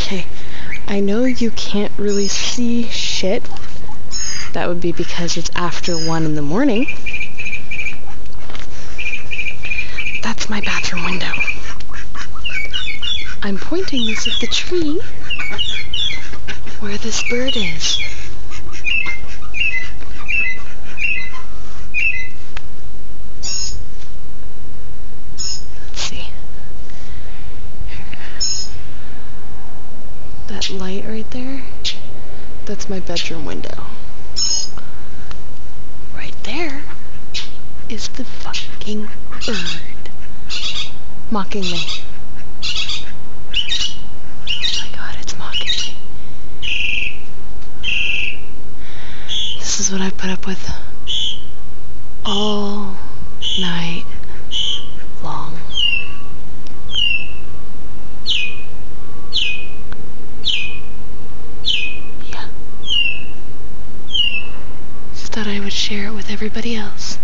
Okay, I know you can't really see shit. That would be because it's after 1 in the morning. That's my bathroom window. I'm pointing this at the tree where this bird is. Let's see. That light right there, that's my bedroom window. Right there is the fucking bird mocking me. Oh my god, it's mocking me. This is what I put up with all night long. Yeah. Just thought I would share it with everybody else.